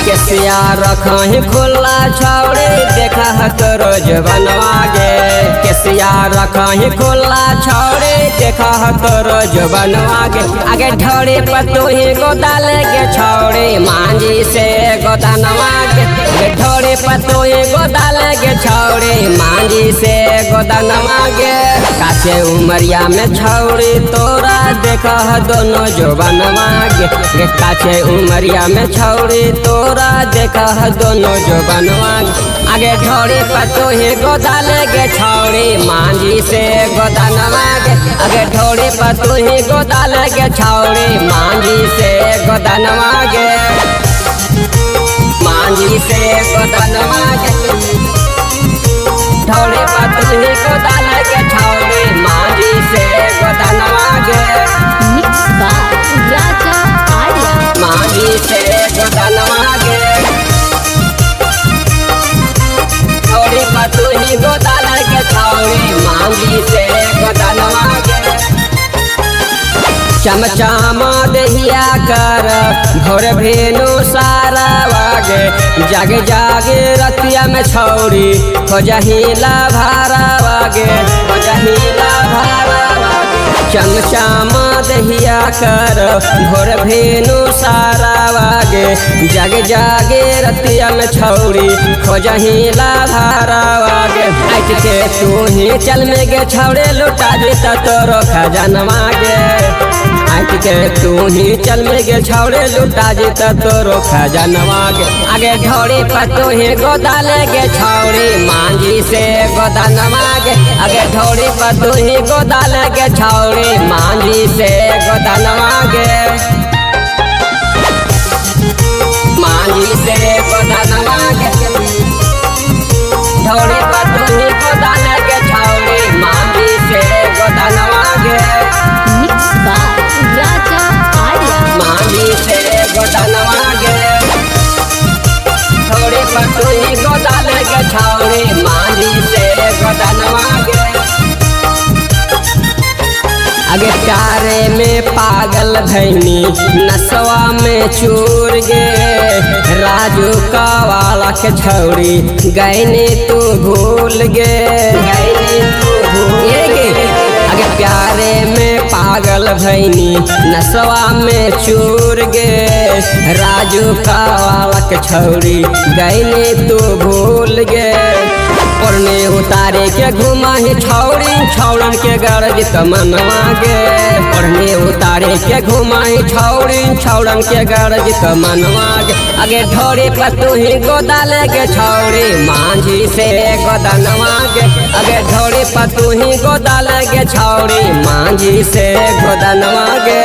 केसिया रखही खुला छौड़ी देखा तो रोज बनवा गे। केसिया रखही खुला छौड़ी देखा तो रोज बनवा गे। आगे ढोड़ी पर तू ही गोदाल गे छौड़ी मांझी से गोदानवा गे। ढोड़ी पर तू ही गोदाल गे छौड़ी मांझी से गोदानवा गे। काचे उमरिया में छौड़ी तोरा देखा दोनों जो बनवा गे। काचे उमरिया में छौड़ी तोरा देखा दोनों जो बनवा गे। आगे ढोड़ी पर तू ही गोदाल गे छौड़ी मांझी से गोदानवा गे। आगे ढोड़ी पर तू ही गोदाल गे छौड़ी मांझी से गोदानवा गे। मांझी से गोदानवा गे। ढोड़ी पर तू ही गोदाल गे छौड़ी मांझी से गोदानवा गे। मिक्स बाय राजा आर्या। मांझी से गोदानवा गे। ढोड़ी पर तू ही गोदाल गे छौड़ी मांझी से गोदानवा गे। चमचामा दहिया कर भोर भेनु सारा वागे। जागे जागे रतिया में छौड़ी हो जहीला भारा वागे। हो जहीला भारा वागे। चमचामा दहिया कर भोर भेनु सारा वागे। जागे जागे रतिया में छौड़ी हो जहीला भारा वागे। ऐठ के तू ही चल में गे छौड़े लुटा देता तोरो खजनवा गे। ऐठ के तू ही चल में गे छौड़े लुटा देता तोरो खजनवा गे। आगे ढोड़ी पर तू ही गोदाल गे छौड़ी मांझी से गोदानवा गे। आगे ढोड़ी पर तू ही गोदाल गे छौड़ी मांझी से गोदानवा गे। मांझी से गोदानवा गे। ढोड़ी पर तू ही गोदाल गे छौड़ी मांझी से गोदानवा गे। मिक्स बाय राजा आर्या। मांझी से गोदानवा गे। ढोड़ी पर तू ही गोदाल गे छौड़ी मांझी से गोदानवा गे। आगे प्यारे में पागल भैनी नसवा में चूर गे। राजू का वाला के छौड़ी गैनी तू भूल गे। गैनी तू भूल गे। आगे प्यारे में पागल भैनी नसवा में चूर गे। राजू का वाला के छौड़ी गैनी तू भूल गे। ओढ़ने उतारे के घुमा ही छौड़ी छौड़न के गरज तमनवा गे। ओढ़ने उतारे के घुमा ही छौड़ी छौड़न के गरज तमनवा गे। आगे ढोड़ी पर तू ही गोदाल गे छौड़ी मांझी से गोदानवा गे। आगे ढोड़ी पर तू ही गोदाल गे छौड़ी मांझी से गोदानवा गे।